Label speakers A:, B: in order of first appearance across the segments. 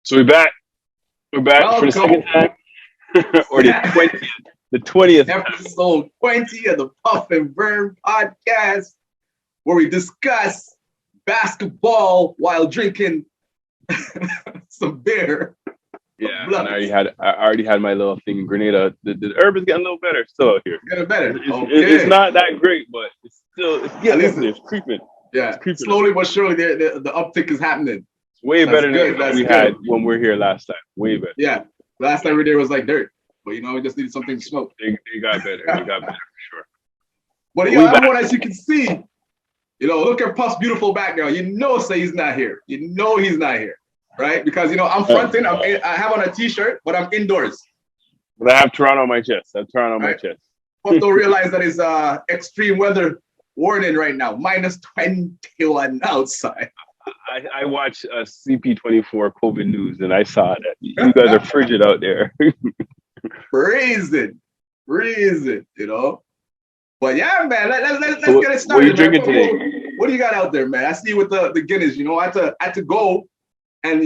A: So we're back. We're back for the second
B: Welcome.
A: time, or the 20th. The 20th time.
B: Episode 20 of the Puff and Vern podcast, where we discuss basketball while drinking some beer.
A: Yeah, and I already had my little thing in Grenada. The herb is getting a little better still out here.
B: Getting better.
A: It's not that great, but it's
B: At
A: getting
B: least
A: up there. It's creeping.
B: Yeah,
A: It's creeping.
B: slowly but surely the uptick is happening.
A: It's way
B: That's
A: better
B: good,
A: than
B: that's
A: we
B: good.
A: had when we were here last time. Way better.
B: Yeah, last time we were there was like dirt, but we just needed something to smoke.
A: They got better. They got better for sure.
B: But
A: We back.
B: everyone, as you can see, look at Puff's beautiful background. Say he's not here. He's not here, right? Because I'm fronting. I have on a t-shirt, but I'm indoors.
A: But I have Toronto on my chest. I have Toronto on my chest.
B: Puff don't realize that it's extreme weather warning right now, -21 outside.
A: I watch CP24 COVID news, and I saw that you guys are frigid out there.
B: Freezing. But yeah, man, let's
A: So
B: get it started.
A: what are you drinking today?
B: What do you got out there, man? I see you with the Guinness. I had to go and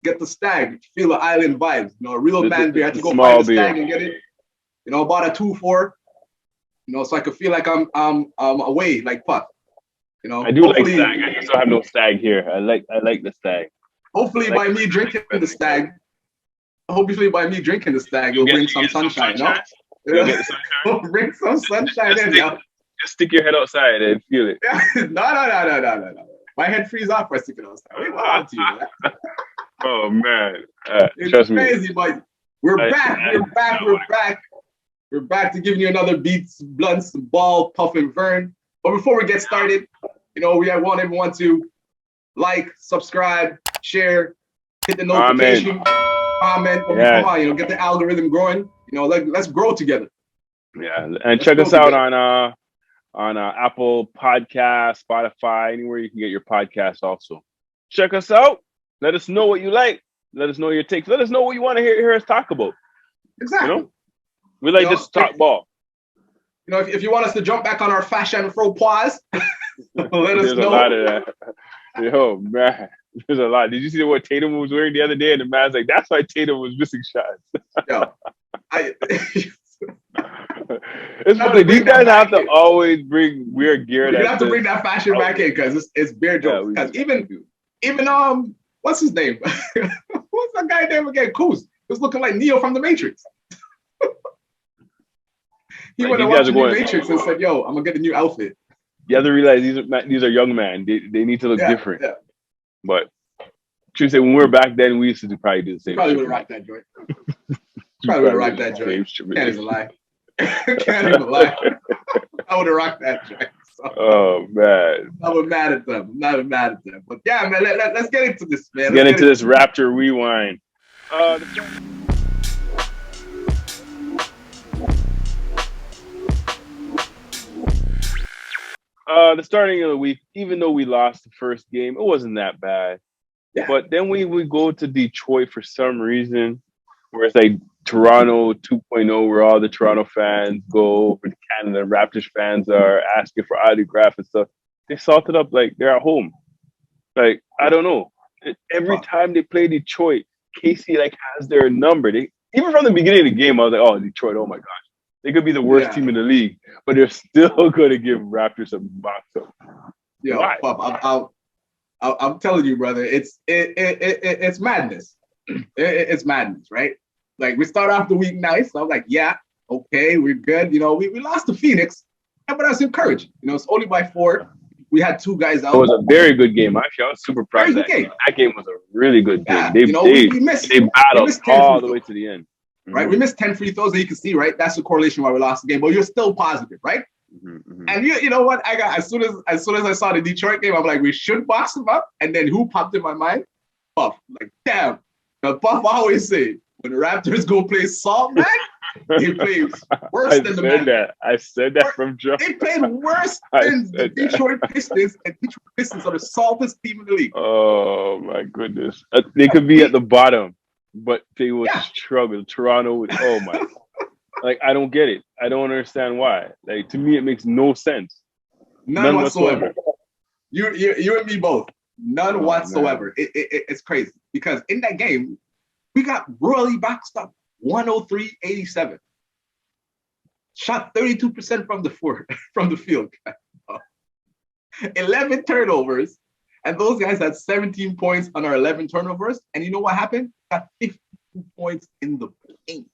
B: get the stag, feel the island vibes. A real man beer. I had to go
A: small
B: find the stag
A: beer.
B: and get it. Bought a 2-4. So I could feel like I'm away, like Puff.
A: I do like stag. I just don't have no stag here. I like the stag.
B: Hopefully, by me drinking the stag, you'll bring some sunshine.
A: You'll get the sunshine?
B: Bring some sunshine in, yo.
A: Just stick your head outside and feel it.
B: No. My head freeze off for sticking outside. Wait, what happened to you, man?
A: Oh man,
B: It's
A: trust
B: crazy,
A: me.
B: but we're back. We're back to giving you another beats, blunts, ball, Puff and Vern. But before we get started, we want everyone to like, subscribe, share, hit the notification, comment.
A: Yeah.
B: Come on, get the algorithm growing. Let's grow together.
A: Yeah, and check us out on Apple Podcast, Spotify, anywhere you can get your podcast. Also, check us out. Let us know what you like. Let us know your takes. Let us know what you want to hear us talk about.
B: Exactly.
A: We like just talk ball.
B: If you want us to jump back on our fashion faux pas, let us know.
A: A lot of that. Yo, man, there's a lot. Did you see what Tatum was wearing the other day? And the man's like, that's why Tatum was missing shots.
B: Yo,
A: it's funny. These guys have to always bring weird gear.
B: You have to bring that fashion back in because it's bear jokes. Because even what's his name? What's that guy name again? Kuz. He was looking like Neo from the Matrix. He went and watched the Matrix and said, "Yo, I'm gonna get a new outfit."
A: You have to realize these are young men. They need to look different. Yeah. But should say when we were back then, we used to probably do the same.
B: Probably would have rocked that joint. Probably would have rocked that joint. Can't even lie. I would have rocked that joint. So.
A: Oh man.
B: I'm not mad at them. But yeah, man, let's get into this, man.
A: Let's get into this Raptor rewind. The starting of the week, even though we lost the first game, it wasn't that bad. Yeah. But then we go to Detroit for some reason, where it's like Toronto 2.0, where all the Toronto fans go over to Canada. Raptors fans are asking for autograph and stuff. They salted up like they're at home. Like, I don't know. Every time they play Detroit, Casey has their number. Even from the beginning of the game, I was like, oh, Detroit, oh my gosh. They could be the worst team in the league, but they're still going to give Raptors a box up.
B: Yo, Puff, I'm telling you, brother, it's madness. It's madness, right? Like, we start off the week nice. So I'm like, yeah, okay, we're good. We lost to Phoenix, but I was encouraged. It's only by 4. We had 2 guys out.
A: It was a very good game. Actually, I was super proud of that game. That game was a really good game.
B: Yeah,
A: they battled all the way to the end.
B: Right, we missed 10 free throws, and you can see, right, that's the correlation why we lost the game. But you're still positive, right? And you know what? I got as soon as I saw the Detroit game, I'm like, we should box them up. And then who popped in my mind? Puff. Like, damn. Now, Puff always say when the Raptors go play Salt Man, they play worse than the man.
A: I said that from jump.
B: They played worse than the Detroit Pistons, and Detroit Pistons are the saltest team in the league.
A: Oh my goodness, they could be at the bottom. But they would struggle. Toronto would, oh my. I don't get it. I don't understand why. To me, it makes no sense.
B: None whatsoever. You and me both. None whatsoever. It's crazy. because in that game, we got royally boxed up 103-87. Shot 32% from the field. 11 turnovers. And those guys had 17 points on our 11 turnovers. And you know what happened? Got 52 points in the paint.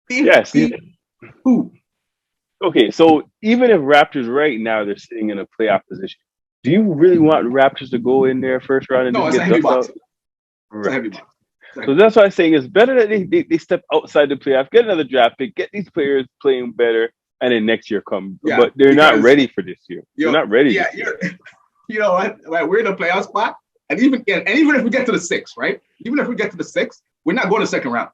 A: Yes.
B: Who?
A: Okay, so even if Raptors right now they're sitting in a playoff position, do you really want Raptors to go in there first round and
B: no,
A: just
B: it's
A: get
B: a heavy
A: dust
B: box.
A: out?
B: It's a heavy box.
A: So that's why I'm saying it's better that they step outside the playoff, get another draft pick, get these players playing better, and then next year come.
B: Yeah,
A: but they're not ready for this year. They're not ready.
B: Yeah, you know what? Like, we're in a playoff spot, and even if we get to the 6, right? Even if we get to the 6, we're not going to second round.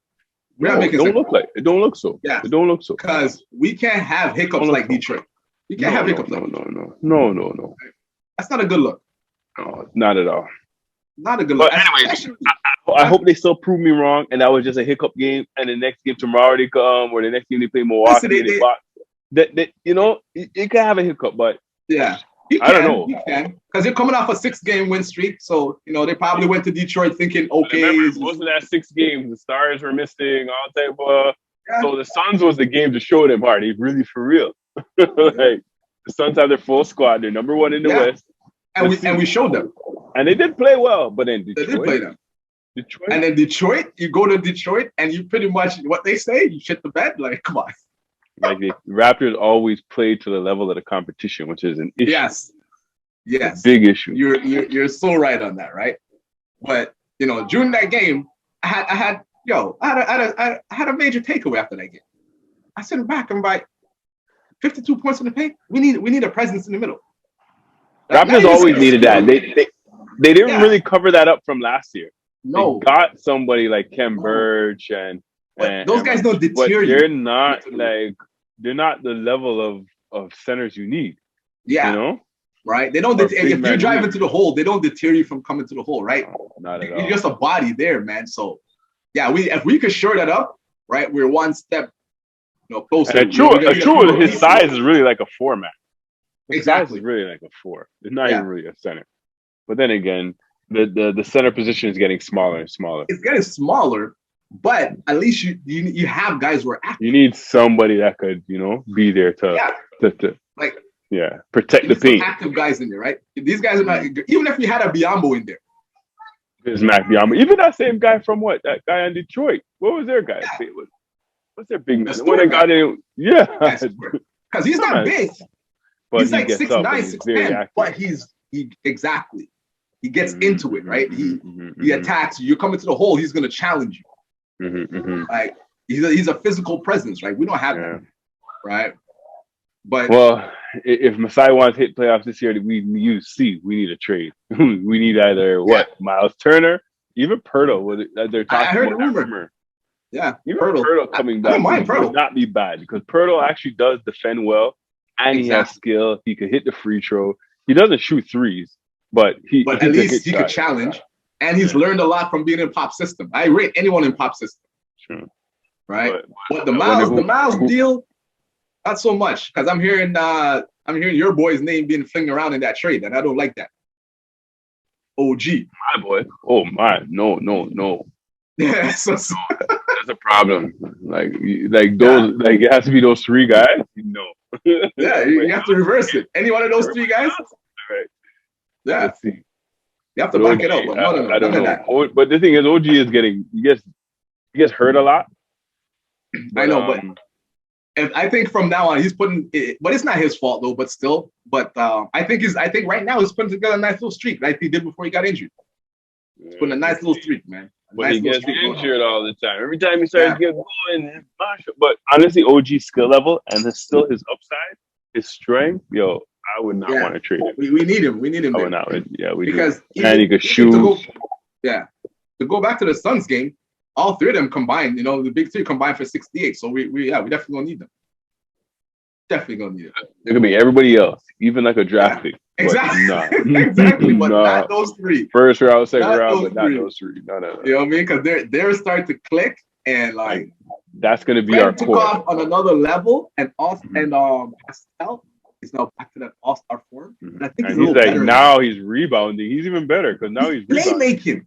B: We're not making.
A: It don't look so.
B: Yeah,
A: it don't look so.
B: Because we can't have hiccups like Detroit. We can't have hiccups.
A: No.
B: That's not a good look.
A: No, not at all.
B: Not a good look.
A: But anyways, I hope they still prove me wrong, and that was just a hiccup game. And the next game tomorrow they come, or the next game they play Milwaukee. You know, you can have a hiccup, but
B: yeah,
A: I don't know.
B: You can, because they're coming off a 6-game win streak, so you know they probably went to Detroit thinking, okay.
A: Remember, most of that 6 games, the Stars were missing, all type of. Yeah. So the Suns was the game to show them hard. They really for real. Like the Suns have their full squad. They're number 1 in the West.
B: And we showed them.
A: And they did play well, but then Detroit.
B: They did play them. And then Detroit, you go to Detroit and you pretty much, what they say, you shit the bed. Like, come on.
A: Like the Raptors always play to the level of the competition, which is an issue.
B: Yes.
A: Big issue.
B: You're so right on that, right? But, you know, during that game, I had a major takeaway after that game. I sat back and I'm like, 52 points in the paint. We need a presence in the middle. Like,
A: Raptors always needed that. They didn't really cover that up from last year.
B: No,
A: they got somebody like Kem Burge and
B: those guys don't deter you.
A: They're not the level of centers you need.
B: Yeah, you know, right? They don't. If you're driving to the hole, they don't deter you from coming to the hole, right?
A: No, not at all.
B: You're just a body there, man. So, yeah, if we could shore that up, right? We're one step, closer.
A: And his size is really like a 4 man. Exactly, is really like a 4. It's not even really a center. But then again, the center position is getting smaller and smaller.
B: It's getting smaller, but at least you have guys who are active.
A: You need somebody that could, be there to protect the paint.
B: Active guys in there, right? These guys are not. Even if we had a Biyombo in there.
A: There's Mac Biyombo. Even that same guy from that guy in Detroit. What was their guy? Yeah. What's their big man? When they got in,
B: because he's not big.
A: But
B: he's like 6'9", 6'10", but he gets into it, right? He attacks you. You're coming to the hole, he's gonna challenge you. Like he's a physical presence, right? We don't have that, right? But
A: if Masai wants to hit playoffs this year, we need a trade. We need either Miles Turner, even Pirtle. They're talking.
B: I heard the rumor. Yeah,
A: even Pirtle coming back would not be bad because Pirtle actually does defend well. And he has skill. He could hit the free throw. He doesn't shoot threes, but
B: at least he could challenge. And he's learned a lot from being in Pop system. I rate anyone in Pop system.
A: Sure.
B: Right. But the Miles deal, not so much. Because I'm hearing your boy's name being flinged around in that trade, and I don't like that. OG.
A: My boy. Oh my. No.
B: Yeah,
A: that's a problem. Like those it has to be those 3 guys. No.
B: Yeah, you have to reverse it. Any one of those 3 guys?
A: Right.
B: Yeah.
A: Let's see.
B: You have to back it up. But
A: I don't know. But the thing is, OG is he gets hurt a lot.
B: I know, but I think from now on he's putting it, but it's not his fault though. But still, I think right now he's putting together a nice little streak like he did before he got injured. He's putting a nice little streak, man.
A: But he gets injured all the time. Every time he starts getting going, but honestly, OG skill level and his upside, his strength, I would not want to trade him.
B: We need him. We need him.
A: I would not. Yeah, we
B: because
A: do. And he could shoot.
B: To go back to the Suns game, all 3 of them combined, the big 3 combined for 68. So we definitely gonna need them. Definitely gonna need them.
A: It could be everybody else, even like a draft pick.
B: Exactly. Exactly. But not those 3.
A: First round, second round, but not those 3. No.
B: You know what I mean? Because they're starting to click and
A: that's gonna be our core.
B: Off on another level, and Pascal is now back to that all-star form. And I think he's
A: now he's rebounding. He's even better because now he's
B: playmaking.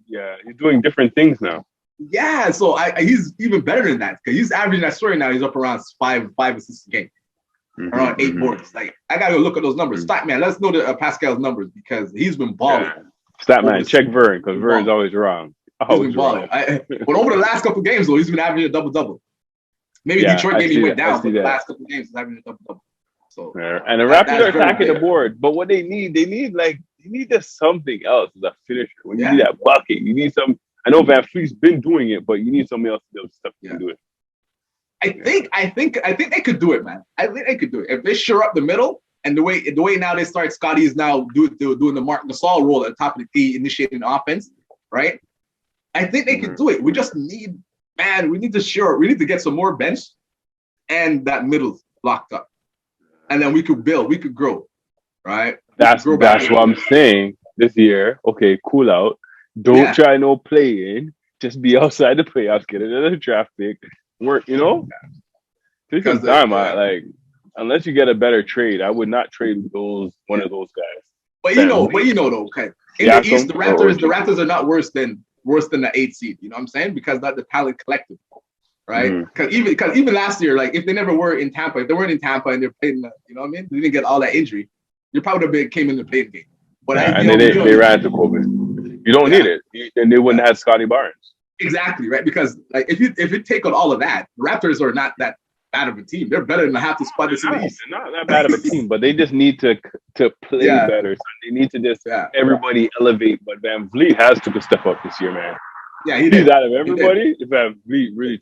A: Yeah, he's doing different things now.
B: Yeah, so he's even better than that because he's averaging. I swear now he's up around five assists a game, around 8 boards. Like I gotta look at those numbers. Stat man, let's know the Pascal's numbers because he's been balling.
A: Yeah. Stat man, check Vern because Vern's always wrong.
B: He's been balling. But over the last couple of games though, he's been averaging a double-double. Maybe Detroit game he went down, but the last couple of games he's averaging a double-double. So
A: and the Raptors are attacking the board, but what they need just something else as a finisher. When you need that bucket, you need some. I know Van Fleet's been doing it, but you need somebody else to do stuff to do it.
B: I think they could do it, man. I think they could do it if they shore up the middle and the way now they start. Scotty is now doing the Marc Gasol role at the top of the key, initiating the offense, right? I think they could do it. We just need, man. We need to get some more bench and that middle locked up, and then we could build. We could grow, right?
A: That's what I'm saying. This year, okay, cool out. Don't try no play-in. Just be outside the playoffs. Get another draft pick. Work, Take some time. Unless you get a better trade, I would not trade one of those guys.
B: But you know though, okay. In the East, the Raptors are not worse than the 8th seed. You know what I'm saying? Because that's the talent collective, right? Because even last year, like if they never were in Tampa, if they weren't in Tampa and they're playing, you know what I mean? They didn't get all that injury. You probably would have came in the play game. But
A: they ran to COVID. You don't need it, and they wouldn't have Scotty Barnes.
B: Exactly, right? Because like if you take out all of that, the Raptors are not that bad of a team. They're better than half the spot in the East.
A: They're not that bad of a team, but they just need to play better. So they need to just everybody elevate. But Van Vliet has to step up this year, man.
B: Yeah, he did.
A: He's out of everybody. Van Vliet really.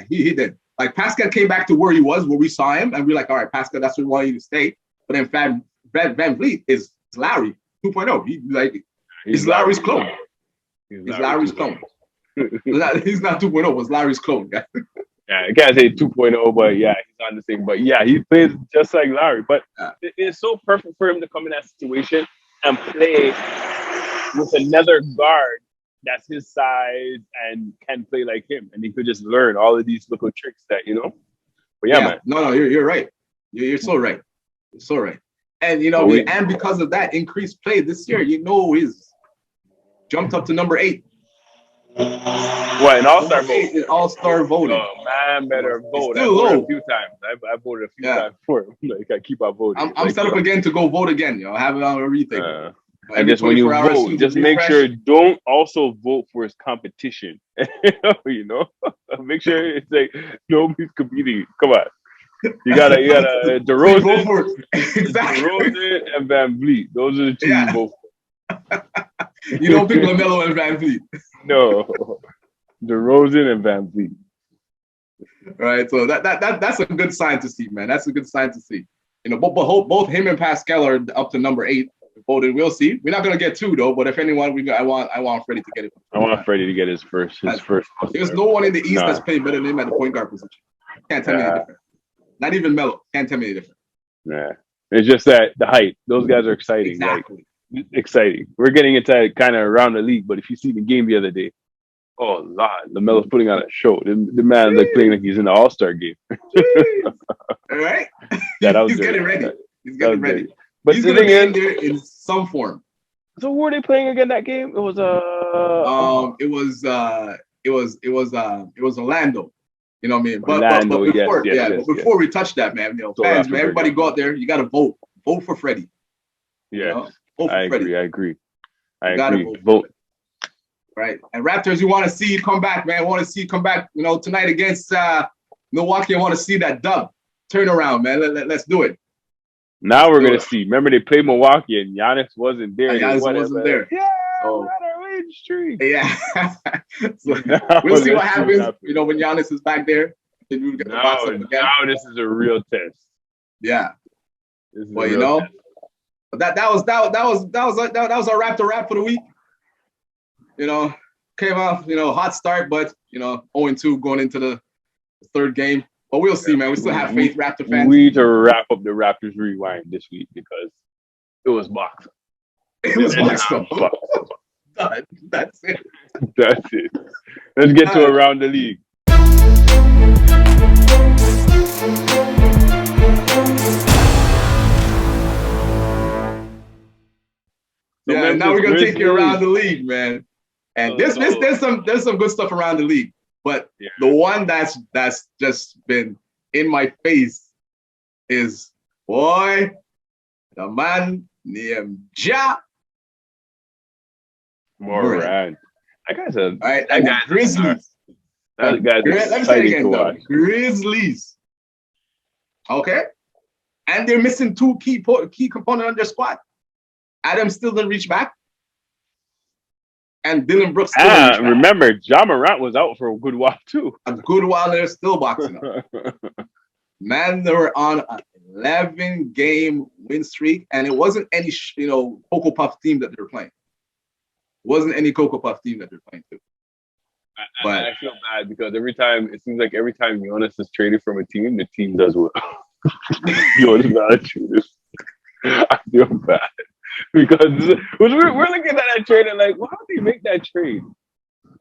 B: He did. Like Pascal came back to where he was, where we saw him, and we're like, all right, Pascal, that's where we want you to stay. But then Van Vliet is Larry 2.0. He's Larry's clone. He's Larry's clone. He's not 2.0, was Larry's clone, guy.
A: Yeah, I can't say 2.0, but yeah, he's on the thing. But yeah, he plays just like Larry. But it's so perfect for him to come in that situation and play with another guard that's his size and can play like him. And he could just learn all of these little tricks that, But man.
B: No, you're right. You're so right. You're so right. And, and because of that increased play this year, he's jumped up to number 8.
A: What, an all-star vote?
B: All-star voting.
A: Oh, man, better vote. I voted a few times. I voted a few times for him. Like, I keep on voting.
B: I'm set up again to go vote again. I have it on everything.
A: I guess when you vote, just make sure don't also vote for his competition. Make sure it's like nobody's competing. Come on. You gotta DeRozan,
B: exactly.
A: DeRozan and Van Vliet. Those are the two you vote for.
B: You don't pick LaMelo and Van Vliet.
A: No, DeRozan and Van Vliet.
B: Right, so that's a good sign to see, man. That's a good sign to see. Both him and Pascal are up to number 8 voted. We'll see. We're not gonna get 2 though, but if anyone, I want Freddie to get it.
A: I want Freddie to get his first.
B: There's no one in the East that's playing better than him at the point guard position. Can't tell me any different. Not even Melo. Can't tell me any different.
A: Yeah, it's just that the height. Those guys are exciting.
B: Exactly.
A: Exciting. We're getting into kind of around the league, but if you see the game the other day, oh Lord, LaMelo's putting on a show. The man like playing like he's in the All-Star game.
B: All right.
A: He's
B: getting ready. He's getting ready.
A: But
B: he's gonna be in there in some form.
A: So who were they playing again that game? It was
B: it was Orlando. You know what I mean?
A: But
B: before we touch that, man, fans, man, everybody go out there. You got to vote. Vote for Freddie.
A: Yeah,
B: I
A: agree. Vote.
B: Right. And Raptors, you want to see you come back, man. Want to see you come back, tonight against Milwaukee. I want to see that dub turnaround, man. Let's do it.
A: Now we're going to see. Remember, they played Milwaukee and Giannis wasn't there.
B: Giannis wasn't there.
A: Yeah, we're on our win streak.
B: Yeah. So we'll see what happens, when Giannis is back there. Then we'll get the box up again.
A: Now this is a real test.
B: Yeah. Well, that was our Raptor Rap for the week. Came off, hot start, but 0-2 going into the third game. But we'll see, man. We still have faith, Raptor fans.
A: We need to wrap up the Raptors Rewind this week because it was boxing.
B: It was boxing. That's it.
A: That's it. Let's get to around the league.
B: Now we're gonna take you around the league, man. And there's some good stuff around the league, but the one that's just been in my face is the man named Ja
A: Morant. That guy's a
B: Grizzlies.
A: That guy's exciting to watch.
B: Grizzlies. Okay, and they're missing two key components on their squad. Adam still didn't reach back. And Dylan Brooks still
A: remember, Ja Morant was out for a good while too.
B: A good while they're still boxing up. Man, they were on an 11-game win streak, and it wasn't any Cocoa Puff team that they were playing. It wasn't any Cocoa Puff team that they're playing to.
A: But I feel bad because it seems like every time Jonas is traded from a team, the team does well. Jonas Valanciunas. I feel bad. Because we're looking at that trade and like, well, how do you make that trade?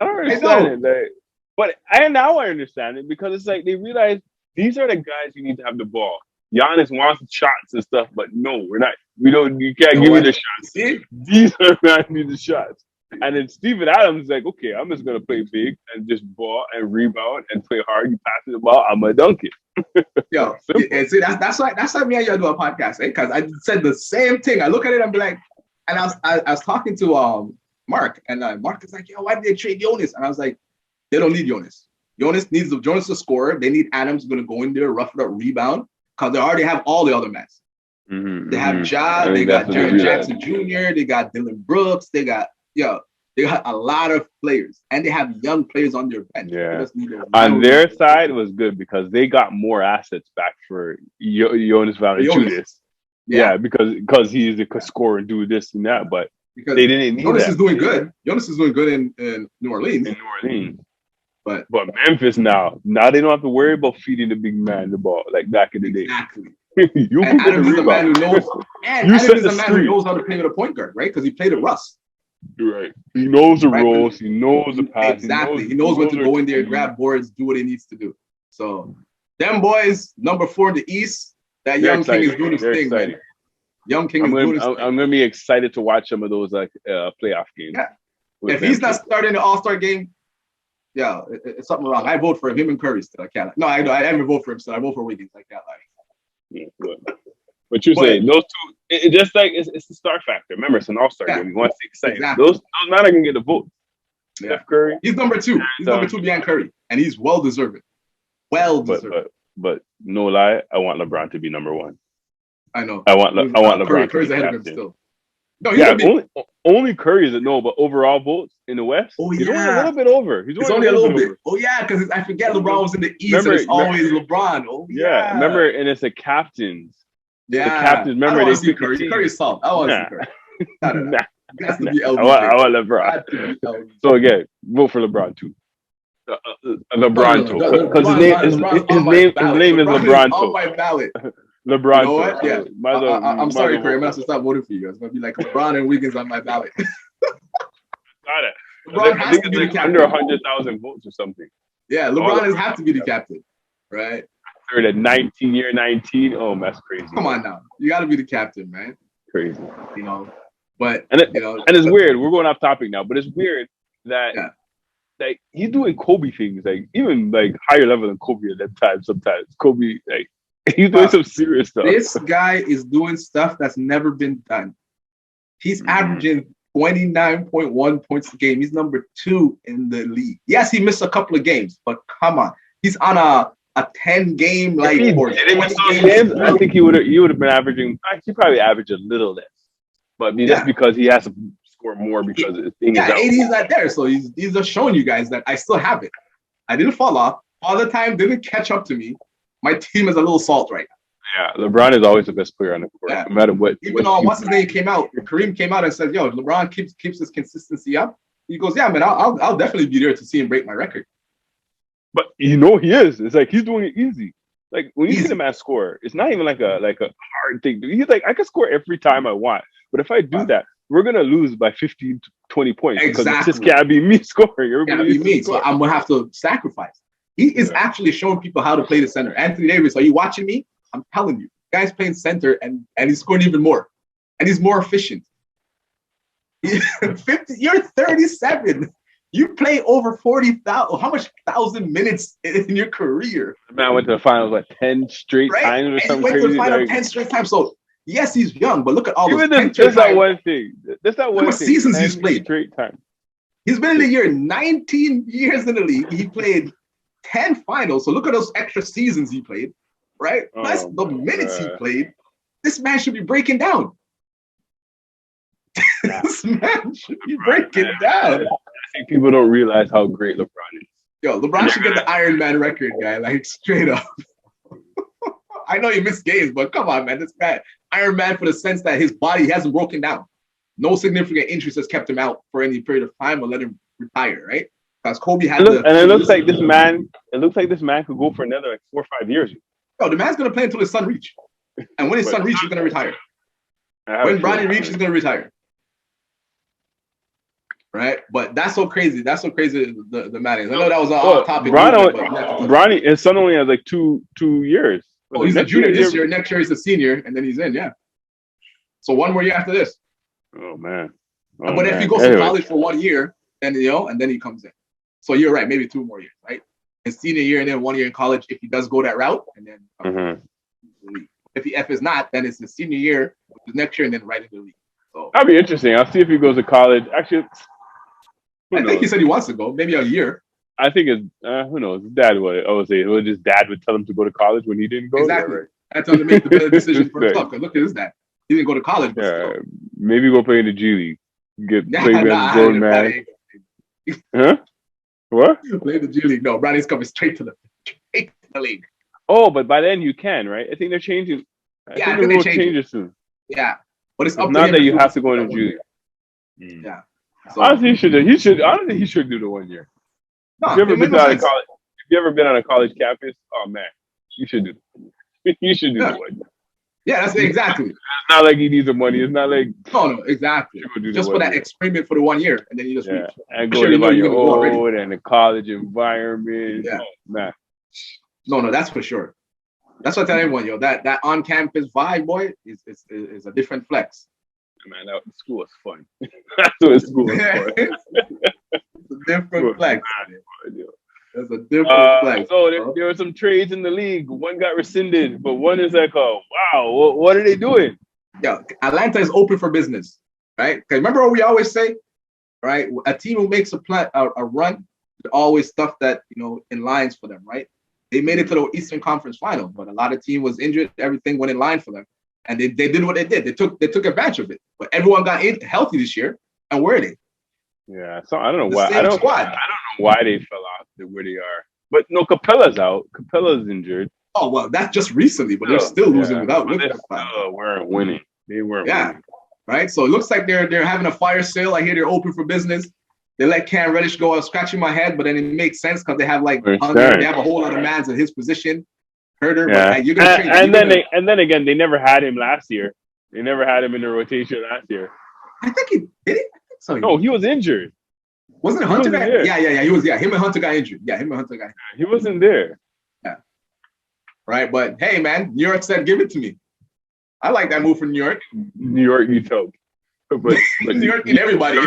A: I don't understand it. But now I understand it because it's like they realize these are the guys you need to have the ball. Giannis wants shots and stuff, but no, we're not. You can't give me the shots. These are the guys who need the shots. And then Steven Adams is like, okay, I'm just gonna play big and just ball and rebound and play hard. You pass the ball, I'm gonna dunk it.
B: Yo, and see that's why me and you do a podcast, eh? Because I said the same thing. I look at it and be like, and I was talking to Mark, and Mark is like, yo, why did they trade Jonas? And I was like, they don't need Jonas. Jonas to score. They need Adams going to go in there, rough it up, rebound, because they already have all the other men. They have Ja, they got Jaren Jackson Jr., they got Dylan Brooks, they got a lot of players, and they have young players on their bench.
A: Yeah. On their side, it was good because they got more assets back for Jonas Valanciunas. Yeah, because he's a scorer and do this and that, but because they didn't need
B: Jonas
A: that.
B: Is doing good. Jonas is doing good in New Orleans. But
A: Memphis now they don't have to worry about feeding the big man the ball like back in the day.
B: Exactly.
A: And
B: Adams is a man who knows. And Adams is a man who knows how to play with a point guard, right? Because he played at Russ.
A: Right. He knows the roles. He knows the pass.
B: Exactly. He knows when to go in there, grab boards, do what he needs to do. So, them boys, number 4 in the East, that young king is doing his thing, man. Young king is doing his thing.
A: I'm going to be excited to watch some of those playoff games.
B: Yeah. If he's not starting the All-Star game, it's something wrong. I vote for him and Curry still. I can't. No, I haven't vote for him still. I vote for Wiggins. I can't lie.
A: Yeah, good. But you're saying those two, it just like it's the star factor. Remember, it's an all-star game. You want to see exciting. Exactly. Those men are gonna get the vote. Steph Curry.
B: He's number 2. He's number 2 behind Curry, and he's well deserved. But
A: no lie, I want LeBron to be number 1.
B: I know.
A: I want LeBron.
B: Curry's ahead of him still.
A: No, only Curry is no, but overall votes in the West.
B: Oh,
A: he's only a little bit over.
B: He's only a little bit. Oh yeah, because I forget LeBron was in the East. Remember, and it's always LeBron. Oh yeah.
A: Remember, and it's the captains.
B: Yeah,
A: the captains. Remember,
B: I want to see Curry. Curry's soft. I want to see Curry. It has to be LBJ.
A: I want LeBron. So again, vote for LeBron too. LeBron too, because his name is LeBron too.
B: On my ballot.
A: LeBron.
B: You know what? Yeah. I'm sorry, Curry. I'm going to stop voting for you. It's going to be like LeBron and Wiggins on my ballot.
A: Got it. LeBron has to be the captain. Under 100,000 votes or something.
B: Yeah, LeBron has to be the captain, right?
A: Third at 19. Oh, that's crazy.
B: Come on now. You got to be the captain, man.
A: Crazy.
B: But,
A: and it's weird. We're going off topic now, but it's weird that like he's doing Kobe things, like even like higher level than Kobe at that time sometimes. Kobe, like, he's doing some serious stuff.
B: This guy is doing stuff that's never been done. He's averaging 29.1 points a game. He's number 2 in the league. Yes, he missed a couple of games, but come on. He's on a 10-game like or 20 games.
A: I think he would have been averaging. He probably averaged a little less, but that's because he has to score more because his thing is out.
B: 80's not there, so he's just showing you guys that I still have it. I didn't fall off. Father Time didn't catch up to me. My team is a little salt right now.
A: Yeah, LeBron is always the best player on the court, no matter what.
B: Even though what's his name came out, Kareem came out and said, "Yo, LeBron keeps his consistency up." He goes, "Yeah, man, I'll definitely be there to see him break my record."
A: But he is. It's like he's doing it easy. Like when you see the man score, it's not even like a hard thing. He's like, I can score every time I want, but if I do that, we're gonna lose by 15 to 20 points because it just can't be me scoring.
B: Everybody can't be me, so I'm gonna have to sacrifice. He is actually showing people how to play the center. Anthony Davis, are you watching me? I'm telling you, guy's playing center and he's scoring even more, and he's more efficient. You're 37. You play over 40,000. How much thousand minutes in your career?
A: The man went to the finals like 10 straight
B: Right?
A: times or
B: And
A: something
B: he went
A: crazy.
B: to the final
A: Like,
B: 10 straight times. So yes, he's young, but look at all those
A: even
B: 10
A: this,
B: straight
A: this that
B: times.
A: one thing. This that
B: How
A: one
B: much
A: thing.
B: seasons
A: 10
B: he's played?
A: straight times.
B: He's been in the year 19 years in the league. He played 10 finals. So look at those extra seasons he played, right? Plus the minutes he played. This man should be breaking down. This man should be breaking down.
A: I think people don't realize how great LeBron is.
B: Yo, LeBron should get the Iron Man record, guy. Like, straight up. I know you missed games, but come on, man. This guy, Iron Man, for the sense that his body hasn't broken down. No significant injuries has kept him out for any period of time or let him retire, right? Because Kobe had
A: and it looks like this man. It looks like this man could go for another like 4 or 5 years.
B: Yo, the man's gonna play until his son reach, and when his son reaches, he's gonna retire. When Bronny reaches, he's gonna retire. Right, but that's so crazy. That's so crazy. The man is. I know that was off topic.
A: Bronny, his son only has like two years.
B: Oh, he's a junior this year. Next year he's a senior, and then he's in. Yeah. So 1 more year after this.
A: Oh man.
B: But if he goes to college for 1 year, then and then he comes in. So you're right, maybe 2 more years, right? His senior year and then 1 year in college if he does go that route, and then if it's not, then it's the senior year, which is next year, and then right into the league. So
A: that'd be interesting. I'll see if he goes to college. Actually,
B: I think he said he wants to go, maybe a year.
A: I think it's who knows. His dad would. I would say his dad would tell him to go to college when he didn't go.
B: Exactly. Right. That's how to make the better decision for himself. Because look at his dad. He didn't go to college. But
A: maybe go play in the G League. Play with a grown man. Huh? What?
B: Play the G League. No, Bronny's coming straight to the league.
A: Oh, but by then you can, right? I think they're changing. I think the rules change soon.
B: Yeah, but it's up
A: not that you have to go into G
B: League. Yeah.
A: So, honestly, he should. Honestly, he should do the 1 year. No, if you ever been on college, if you ever been on a college campus, oh man, you should do. You should do the 1 year.
B: Yeah, that's exactly.
A: It's not like he needs the money. It's not like
B: no, exactly. Just for that experiment for the 1 year, and then you just
A: and go live on your own and the college environment.
B: Yeah,
A: man.
B: No, that's for sure. That's what I tell everyone, yo. That on campus vibe, boy, is a different flex.
A: Man, that school is fun. That's what school is for.
B: It's a different flex. It's a different flex.
A: So there were some trades in the league. One got rescinded, but one is like, oh wow, what are they doing?
B: Yeah, Atlanta is open for business, right? Because remember what we always say, right? A team who makes a run, always stuff that in lines for them, right? They made it to the Eastern Conference Final, but a lot of team was injured. Everything went in line for them. And they did what they did. They took advantage of it. But everyone got healthy this year. And where are they?
A: Yeah, so I don't know why. I don't know why they fell off to where they are. But no, Capella's out. Capella's injured.
B: Oh well, that's just recently, but they're still losing without.
A: They weren't winning. They weren't.
B: winning. Right. So it looks like they're having a fire sale. I hear they're open for business. They let Cam Reddish go. I was scratching my head, but then it makes sense because they have they have a whole lot of mans in his position. Herder, but you're gonna
A: and then again, they never had him last year. They never had him in the rotation last year.
B: I think he did it. So
A: no, he was injured.
B: Wasn't it Hunter guy? Yeah. He was. Yeah, him and Hunter got injured. Yeah, him and Hunter got.
A: He wasn't there.
B: Yeah. Right, but hey, man, New York said, "Give it to me." I like that move from New York.
A: New York needs help, but
B: New York needs everybody.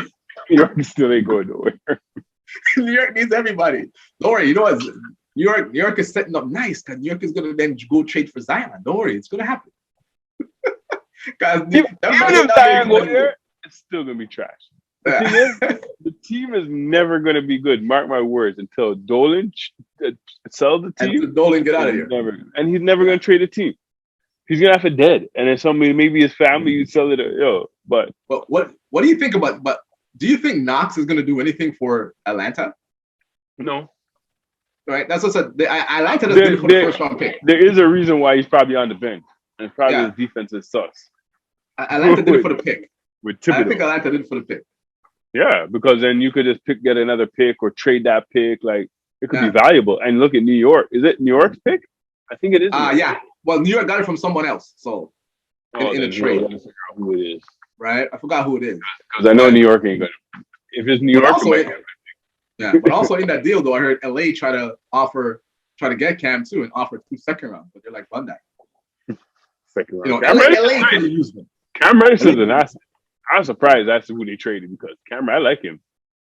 A: New York still ain't going nowhere.
B: New York needs everybody. Don't worry. You know what? New York is setting up nice because New York is going to then go trade for Zion. Don't worry, it's going to happen. Because
A: even if Zion goes there, it's still going to be trash. The team is never going to be good. Mark my words. Until Dolan sells the team,
B: until Dolan get out of here,
A: and he's never going to trade the team. He's going to have it dead, and then somebody, maybe his family, you sell it. But
B: what do you think about? But do you think Knox is going to do anything for Atlanta?
A: No.
B: Right, that's what I said. Atlanta doesn't do for the first round pick.
A: There is a reason why he's probably on the bench, and probably his defense is sus.
B: Atlanta did it for the pick.
A: I
B: think Atlanta did it for the pick.
A: Yeah, because then you could just get another pick or trade that pick. Like it could be valuable. And look at New York. Is it New York's pick? I think it is.
B: Yeah. Well, New York got it from someone else. So in a trade.
A: I forgot who it is.
B: Right, I forgot who it is.
A: Because I know New York ain't gonna. If it's New York,
B: yeah, but also in that deal, though, I heard LA try to get Cam too and offer 2 second rounds, but they're like, run that.
A: Second round.
B: LA could use him.
A: Cam Reddish is an asset. I'm surprised that's who they traded because Cameron, I like him.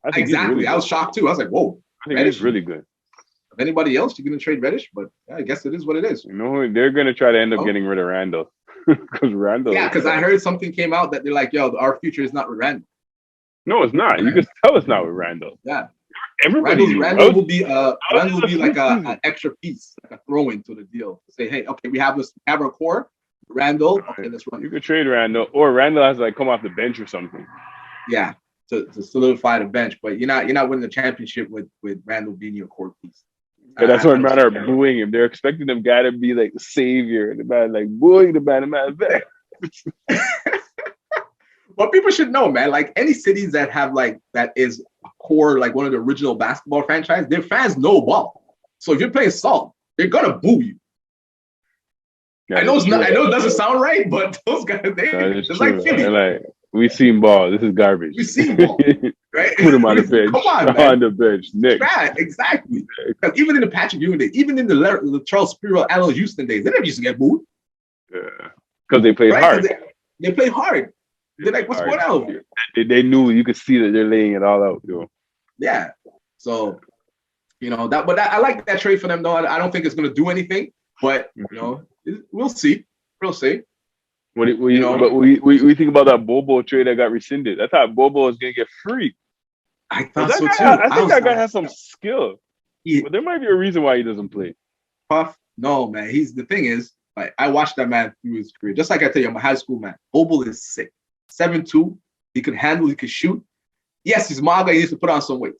A: I think
B: exactly.
A: Really
B: I was shocked too. I was like, whoa.
A: I think he's really good.
B: If anybody else, you're going to trade Reddish, but yeah, I guess it is what it is.
A: You know, they're going to try to end up getting rid of Randall. Because Randall.
B: Yeah, because I heard something came out that they're like, yo, our future is not with Randall.
A: No, it's not. You can tell it's not with Randall.
B: Yeah.
A: Everybody
B: Randall will be like an extra piece, like a throw in to the deal. Say, hey, okay, we have our core. Randall, okay, let's run.
A: You could trade Randall, or Randall has to like come off the bench or something.
B: Yeah, to solidify the bench, but you're not winning the championship with Randall being your core piece.
A: But that's what matter of booing him. They're expecting them guy to be like the savior, and the man like booing the man back.
B: But people should know, man. Like any cities that have like that is a core, like one of the original basketball franchise, their fans know ball. So if you're playing Salt, they're gonna boo you. Yeah, I know it's not. I know it doesn't sound right, but those guys, it's like Philly.
A: Like we seen ball. This is garbage.
B: We seen ball, right?
A: Put him on the bench.
B: Come on, man.
A: On the bench. Nick.
B: Right, exactly. Because even in the Patrick Ewing days, even in the Charles Spiro, Allen Houston days, they never used to get booed.
A: Yeah, because they played hard.
B: They play hard. They're like, what's going on here?
A: They knew. You could see that they're laying it all out. You know?
B: Yeah. So, you know that. But I like that trade for them, though. I don't think it's going to do anything. But you know, we'll see. We'll see.
A: But we think about that Bobo trade that got rescinded. I thought Bobo was gonna get free.
B: I thought so too.
A: I think that guy has some skill. But there might be a reason why he doesn't play.
B: Puff, no man. The thing is, like I watched that man through his career. Just like I tell you, I'm a high school man. Bobo is sick. 7'2". He could handle. He could shoot. Yes, he's Maga. He needs to put on some weight,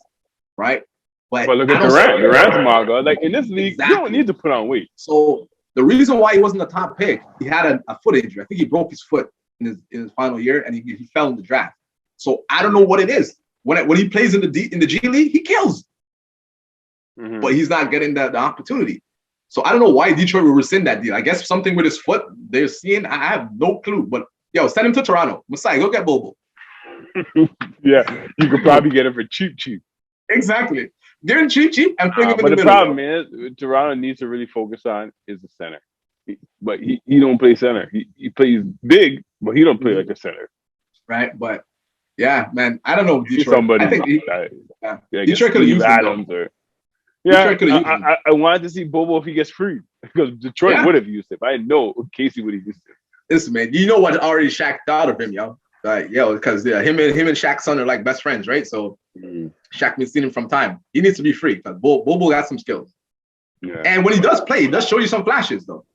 B: right? But
A: look at Durant. Durant's Maga. Like in this league, you don't need to put on weight.
B: So the reason why he wasn't the top pick, he had a foot injury. I think he broke his foot in his final year, and he fell in the draft. So I don't know what it is. When he plays in the G League, he kills. Mm-hmm. But he's not getting the opportunity. So I don't know why Detroit will rescind that deal. I guess something with his foot they're seeing. I have no clue. But yo, send him to Toronto. Masai, go get Bobo.
A: Yeah, you could probably get him for cheap.
B: Exactly. Get him cheap and bring him in the middle.
A: But the problem is, Toronto needs to really focus on is the center. But he don't play center. He plays big, but he don't play like a center.
B: Right, but yeah, man, I don't know Detroit. I think
A: Detroit could have used Adams him. I wanted to see Bobo if he gets free because Detroit would have used him. I know Casey would have used him.
B: Listen, man, you know what already Shaq thought of him, yo. Because him and Shaq's son are like best friends, right? So Shaq been seeing him from time. He needs to be free because Bobo got some skills. Yeah. And when he does play, he does show you some flashes, though.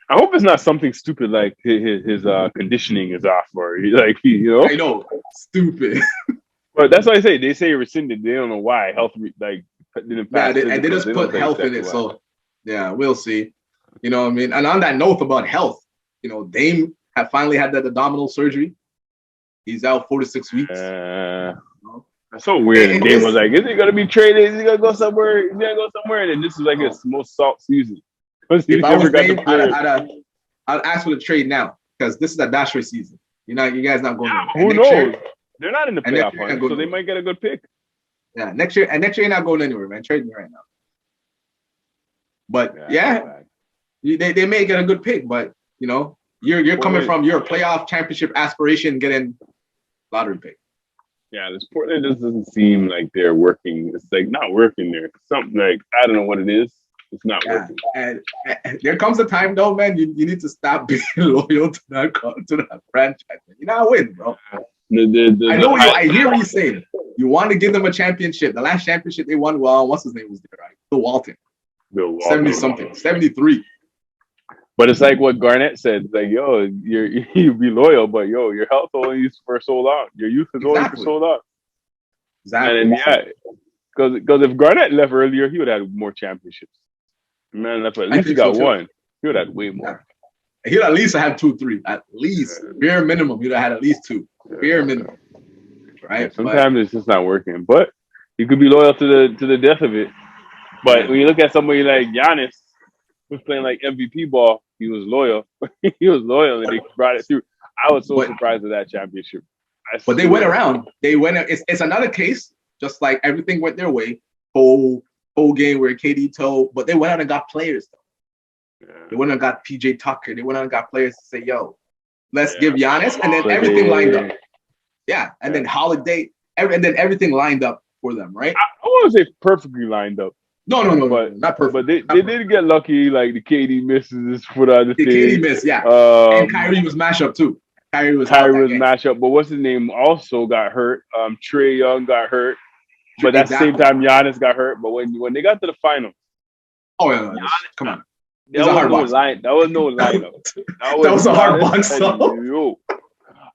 A: I hope it's not something stupid like his conditioning is off or you know.
B: I know, stupid.
A: But that's what I say. They say rescinded. They don't know why. Health didn't pass.
B: Yeah, they just put health in it. So yeah, we'll see. You know what I mean? And on that note about health, you know, Dame have finally had that abdominal surgery. He's out 4 to 6 weeks.
A: That's so weird. And Dame was like, "Is he gonna be traded? Is he gonna go somewhere? He's gonna go somewhere." And then this is like his most salt season.
B: If I was Dame, I'd ask for the trade now because this is a dash rate season. You guys not going.
A: Who knows? They're not in the playoff hunt, so they might get a good pick.
B: Yeah, next year you're not going anywhere, man. Trade me right now. But they may get a good pick, but you know, you're coming from your playoff championship aspiration, getting lottery pick.
A: Yeah, this Portland doesn't seem like they're working. It's like not working there. Something like I don't know what it is. It's not working.
B: And there comes a time though, man. You need to stop being loyal to that franchise. You're not winning, bro. I hear what you're saying. You want to give them a championship. The last championship they won, well, what's his name was there, right? Bill Walton. 70-something, 73.
A: But it's like what Garnett said. It's like, yo, you be loyal, but yo, your health only is for so long. Your youth is only for so long.
B: Exactly.
A: And then, because if Garnett left earlier, he would have had more championships. Man, left at least he got one. He would have had way more.
B: Yeah. He'd at least have 2, 3. At least. Bare minimum, he'd have had at least 2. Bare minimum. Right?
A: Sometimes it's just not working. But you could be loyal to the death of it. But when you look at somebody like Giannis, who's playing like MVP ball, he was loyal. He was loyal, and they brought it through. I was so surprised at that championship.
B: But they went around. It's another case, just like everything went their way. Whole game where KD told, but they went out and got players, though. Yeah. They went and got PJ Tucker. They went out and got players to say, yo, let's give Giannis, and then everything lined up. Yeah, and then Holiday. and then everything lined up for them, right?
A: I want to say perfectly lined up.
B: No, not perfect.
A: But they did get lucky. Like the KD misses his foot out of the
B: The
A: thing.
B: KD miss, yeah. And Kyrie was mashed up too. Kyrie was
A: mashed up. But what's his name also got hurt. Trae Young got hurt. But at the same time, Giannis got hurt. But when they got to the finals,
B: Giannis, come on.
A: That was no lineup.
B: That was a hard box.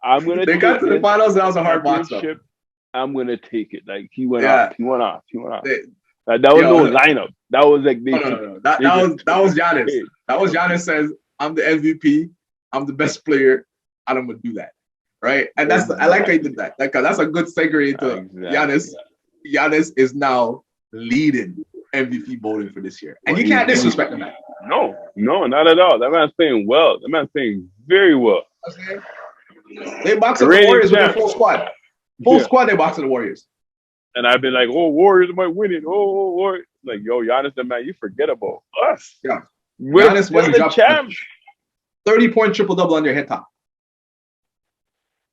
A: I'm gonna.
B: They got to the finals. That was a hard box.
A: I'm gonna take it. Like he went off. That was no lineup. That was like
B: no. That was Giannis. That was Giannis says, "I'm the MVP. I'm the best player, and I'm gonna do that." Right, and I like how he did that. Like that's a good segue into Giannis. Giannis is now leading MVP voting for this year, and you can't disrespect him.
A: No, not at all. That man's playing well. That man's playing very well.
B: Okay. They boxing the Warriors with their full squad. Full squad, they boxing the Warriors. And
A: I've been like, Warriors might win it. Warriors. Like, Giannis, the man, you forget about us.
B: Yeah. Giannis was the champ. 30-point triple-double on their head top.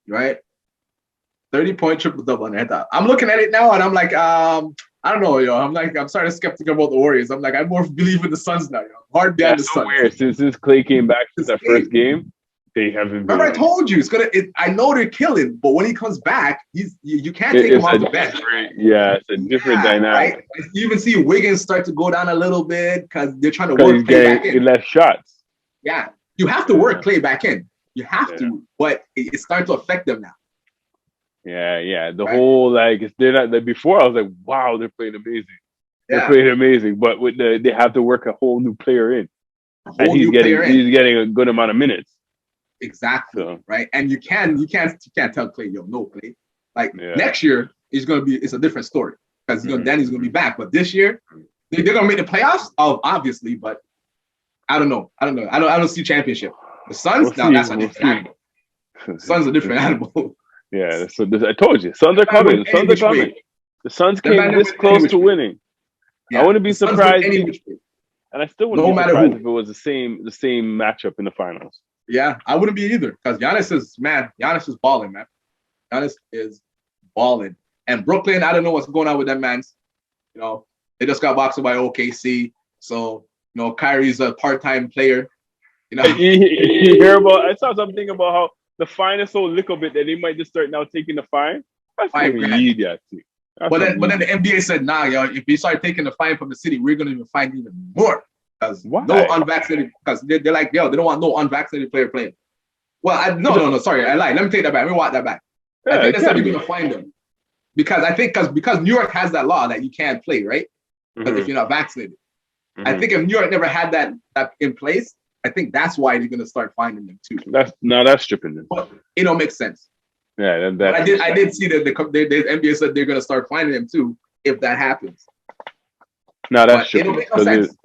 B: Right? 30-point triple-double on their head top. I'm looking at it now, and I'm like, I don't know, I'm starting to skeptical about the Warriors. I'm like, I more believe in the Suns now, Hard behind the Suns.
A: Weird. Since Clay came back since that first game, they haven't been.
B: Remember, I told you I know they're killing, but when he comes back, you can't take him off the bench.
A: It's a different dynamic.
B: Right? You even see Wiggins start to go down a little bit because they're trying to work Clay back in.
A: Less shots.
B: Yeah, you have to work Clay back in. You have to, but it's starting to affect them now.
A: Yeah. The whole they're not like before. I was like, wow, they're playing amazing. They're playing amazing, but with they have to work a whole new player in, and he's getting a good amount of minutes.
B: Exactly. Right, and you can't tell Clay, no Clay. Next year it's a different story because Danny's gonna be back, but this year they're gonna make the playoffs, obviously, but I don't know. I don't see championship. The Suns that's a different animal. Suns a different animal.
A: Yeah, so I told you, Suns are coming. The Suns are coming. The Suns came this close to winning. I wouldn't be surprised, and I still wouldn't be surprised if it was the same matchup in the finals.
B: Yeah, I wouldn't be either because Giannis is balling, man. Giannis is balling, and Brooklyn, I don't know what's going on with them, man. They just got boxed by OKC, so Kyrie's a part-time player.
A: You hear about? I saw something about how the fine is so little bit that they might just start now taking the fine. That's
B: $5 grand. But then the NBA said, nah, if you start taking the fine from the city, we're gonna even fine even more. Because no unvaccinated, because they're like, they don't want no unvaccinated player playing. Well, no, sorry, I lied. Let me take that back. Let me walk that back. I think they said they're gonna find them. Because I think because New York has that law that you can't play, right? Because if you're not vaccinated. I think if New York never had that in place, I think that's why they're gonna start finding them too.
A: That's stripping them.
B: But it don't make sense.
A: Yeah,
B: I did see that the NBA said they're gonna start finding them too if that happens.
A: No, that's stripping.
B: It don't make no sense.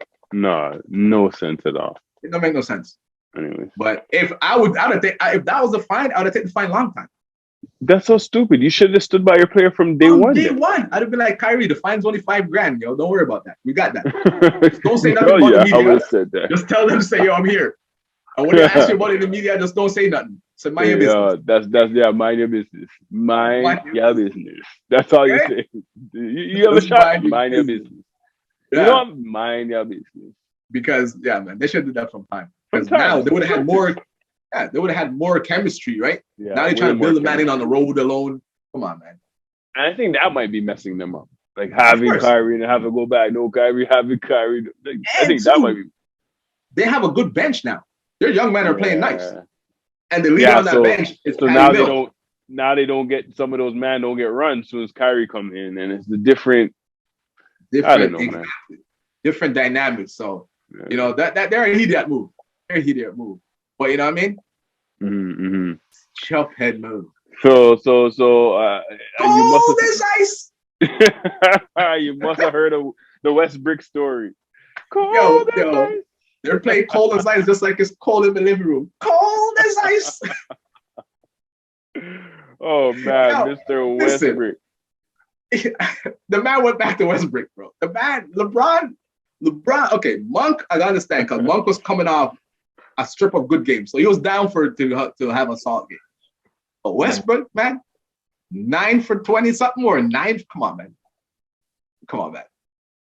A: No sense at all.
B: It don't make no sense.
A: Anyway,
B: but if that was a fine, I would have taken the fine a long time.
A: That's so stupid. You should have stood by your player from day one.
B: Day one, I'd have been like, Kyrie, the fine's only $5 grand, yo. Don't worry about that. We got that. Don't say nothing about the media. I would have said that. Just tell them to say, yo, I'm here. And when they ask you about it in the media, just don't say nothing. So mind your business.
A: Mind your business. Mind your business. That's all you say. You have a shot. Mind your business. Yeah. You don't mind your business.
B: Because man, they should do that from time. Because now they would have had more. Yeah, they would have had more chemistry, right? Yeah, now they're trying to build a man in on the road alone. Come on, man.
A: And I think that might be messing them up. Like having Kyrie and have to go back. No Kyrie, having Kyrie. I think that might be.
B: They have a good bench now. Their young men are playing nice. And the leader on that bench is
A: now they don't get some of those men don't get run as soon as Kyrie come in, and it's the different I don't know, man.
B: Different dynamics. So that they're a idiot move. They're an idiot move. But you know what I mean?
A: Mm-hmm.
B: Chop head move.
A: So
B: you must ice.
A: You must have heard of the Westbrook story.
B: Yo. They're playing cold as ice just like it's cold in the living room. Cold as ice.
A: Oh man, Mr. Westbrook.
B: The man went back to Westbrook, bro. The man, LeBron. Okay, Monk, I understand because Monk was coming off a strip of good games, so he was down to have a solid game. But Westbrook, man, 9 for 20 something or 9. Come on, man.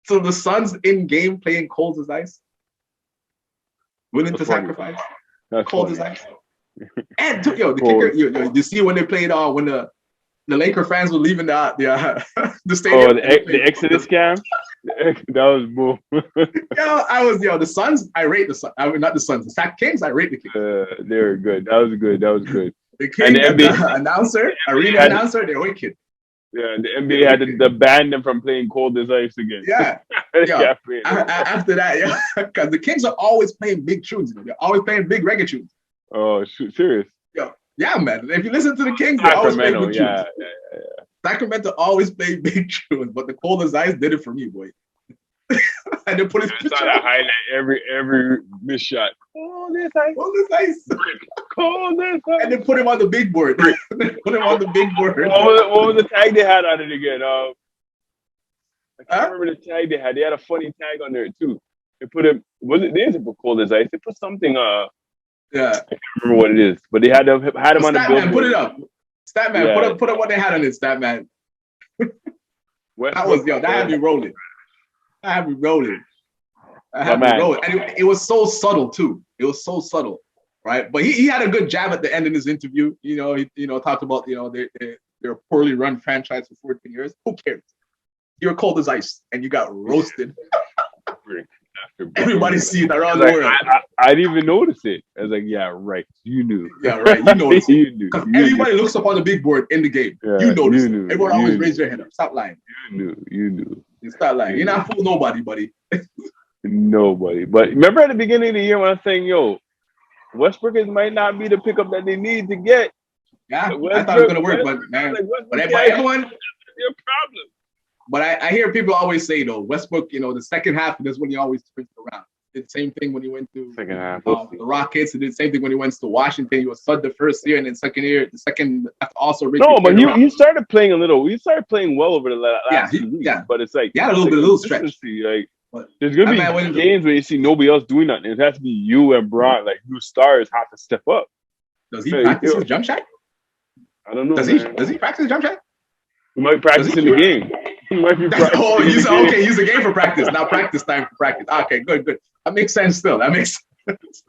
B: So the Suns in game playing cold as ice, willing to sacrifice.
A: That's
B: cold
A: funny.
B: as ice. And the kicker, you see when they played when the Laker fans were leaving the stadium.
A: The Exodus scam. That was boom.
B: The Suns. I rate the Suns. I mean, not the Suns. The Sac Kings. I rate the Kings.
A: They were good. That was good.
B: The King, the announcer, arena announcer, they're wicked.
A: Yeah, the NBA had to ban them from playing cold as ice again.
B: Yeah. After that, because the Kings are always playing big tunes. They're always playing big reggae tunes.
A: Oh, serious?
B: Yeah, man. If you listen to the Kings, they always play big tunes. Yeah. Sacramento always play big tunes, but the cold as ice did it for me, boy. And they put his picture. I saw that highlight every missed shot. Cold as ice. Cold as ice. And they put him on the big board. What
A: was the tag they had on it again? I can't remember the tag they had. They had a funny tag on there too. They put him. They didn't put cold as ice. They put something. I can't remember what it is, but they had him on the billboard.
B: Put it up. Statman, put up what they had on it, Statman. That had me rolling. And it was so subtle too. It was so subtle, right? But he had a good jab at the end of his interview. He talked about they're a poorly run franchise for 14 years. Who cares? You're cold as ice, and you got roasted. Everybody see it around the world.
A: I didn't even notice it. I was like, yeah, right. You knew.
B: Yeah, right. You noticed. You knew. Because everybody looks up on the big board in the game. Yeah, you noticed. Everyone always raise their hand up. Stop lying. You knew. Stop lying. You're not fooling nobody, buddy.
A: Nobody. But remember at the beginning of the year when I was saying, Westbrook might not be the pickup that they need to get.
B: Yeah, I thought it was going to work, but everyone...
A: Your problem.
B: But I hear people always say, though, Westbrook, the second half, that's when he always turns around. Did the same thing when he went to
A: second half.
B: The Rockets. He did the same thing when he went to Washington. He was stud the first year, and then the second also.
A: But he started playing a little. He started playing well over the last few weeks. Yeah. But it's like
B: he had a little stretch.
A: There's gonna be games where you see nobody else doing nothing. It has to be you and Bron. Like you stars have to step up.
B: Does he practice his jump shot?
A: I don't know.
B: Does he practice his jump shot?
A: He might practice in the game. He might be practicing.
B: Use the game for practice. Now practice time for practice. Okay, good. That makes sense still. That makes sense.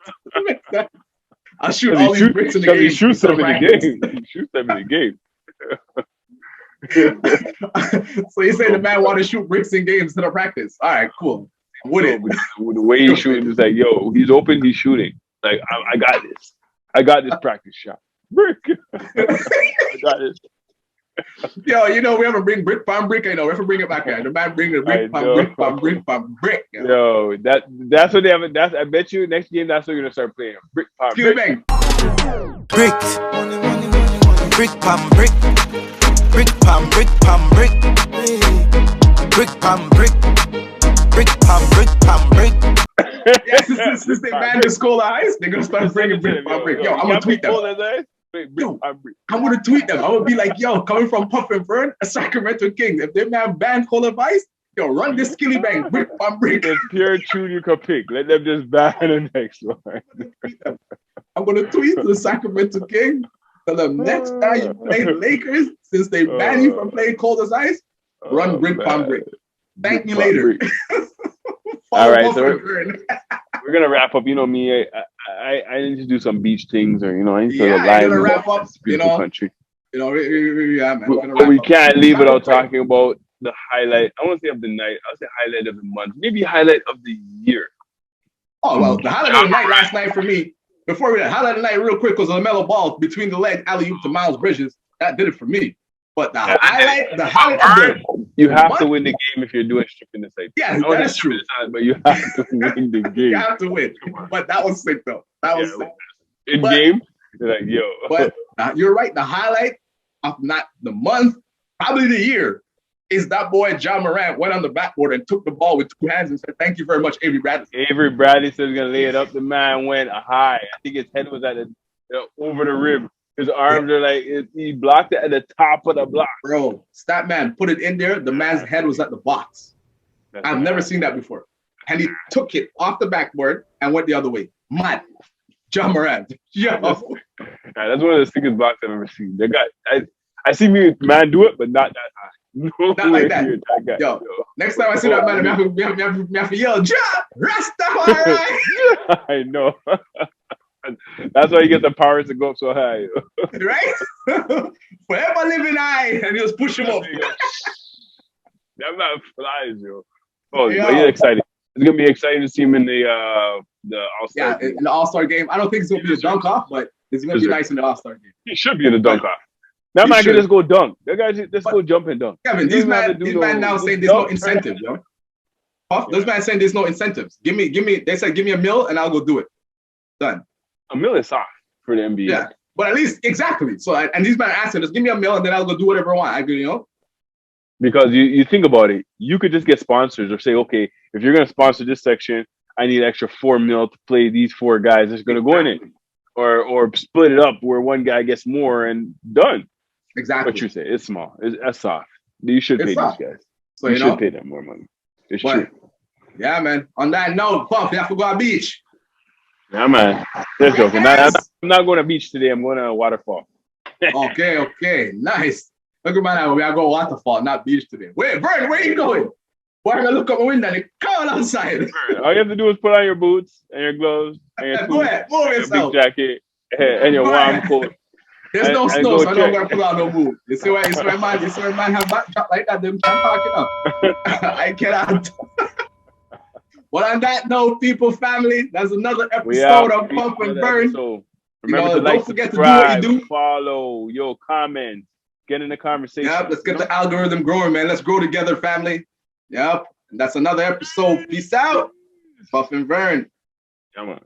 B: I'll shoot all these bricks in the game.
A: He shoots them in the game.
B: So you say the man want to shoot bricks in games instead of practice. All right, cool. With it.
A: The way he's shooting is like, he's open, he's shooting. Like, I got this. I got this practice shot. Brick. I got this.
B: We ever bring brick palm brick? I know. We have to bring it back here. The man bring the brick palm brick.
A: That's what they have. I bet you next game that's what you're gonna start playing. Brick palm brick.
C: Brick palm brick. Brick palm brick palm brick. Brick palm brick. Brick palm brick.
B: Yes, since they banned the school eyes, they're gonna start bringing brick palm brick. I'm gonna tweet them. I'm gonna tweet them. I'm gonna be like, coming from Puff and Vern, a Sacramento King. If they man ban Cold Advice, run this skilly bang, brick on brick.
A: It's pure tune you can pick. Let them just ban the next one.
B: I'm gonna tweet to the Sacramento King. Tell them next time you play the Lakers, since they ban you from playing Cold as Ice, run brick on brick. Thank me later.
A: All right, so we're gonna wrap up. You know me, I need to do some beach things, or I need to
B: wrap up.
A: Country.
B: Man.
A: We can't leave without talking about the highlight. I won't say of the night. I'll say highlight of the month. Maybe highlight of the year.
B: Oh well, the highlight of the night last night for me. Before we highlight of the night real quick was a LaMelo Ball between the legs alley-oop to Miles Bridges. That did it for me. But the highlight of
A: you have to win the game if you're doing stripping the site.
B: Yeah, that is true.
A: But you have to win the game.
B: You have to win. But that was sick though. That was sick.
A: In game, you're like, yo.
B: But you're right. The highlight of not the month, probably the year, is that boy Ja Morant went on the backboard and took the ball with two hands and said, "Thank you very much, Avery Bradley."
A: Avery Bradley said he's gonna lay it up. The man went high. I think his head was at over the rim. His arms are like he blocked it at the top of the block.
B: Bro, stat man put it in there. The man's head was at the box. I've never seen that before. And he took it off the backboard and went the other way. Mad. Ja Morant.
A: That's one of the sickest blocks I've ever seen. I see me man do it, but not that high. No
B: Not like that.
A: That guy.
B: Yo, next time I see that man, I have to yell, Ja Rastafari.
A: I know. That's why you get the powers to go up so high.
B: Right? Forever living high. And you just push him up.
A: That man flies, yo. Oh, but he's excited. It's gonna be exciting to see him in the All-Star game.
B: In the All-Star game. I don't think it's gonna be a dunk off, but it's gonna be nice in the All-Star game.
A: He should be in the dunk off. That man can just go dunk. That guy just go jump and dunk.
B: Kevin, these man now saying there's no incentive, yo. Those man saying there's no incentives. Give me. They said give me $1 million and I'll go do it. Done.
A: $1 million is soft for the NBA.
B: Yeah, but at least exactly. So and these men asking us, give me $1 million and then I'll go do whatever I want. I go,
A: Because you think about it, you could just get sponsors or say, okay, if you're gonna sponsor this section, I need extra $4 million to play these 4 guys that's gonna go in it, or split it up where one guy gets more and done.
B: Exactly.
A: What you say? It's small. That's soft. You should pay these guys.
B: So
A: you should pay them more money. It's true.
B: Yeah, man. On that note, Puff, you have to go to the beach.
A: Yeah, man. Just joking. I'm not going to beach today. I'm going to a waterfall.
B: Okay. Nice. Look at man, we are going waterfall, not beach today. Wait, Vern, where are you going? Why are you look out the window and it's cold outside?
A: All you have to do is put on your boots and your gloves and your
B: go ahead, move yourself.
A: Big jacket and your warm coat.
B: There's no snow, so I don't gotta put on no boot. You see why man have backdrop like that, them can't park it up. I cannot. Well, on that note, people, family, that's another episode of Puff and Vern.
A: Remember to
B: don't forget to do what you do.
A: Follow, comment, get in the conversation.
B: Yep, let's get the algorithm growing, man. Let's grow together, family. Yep, and that's another episode. Peace out. Puff and Vern.
A: Come on.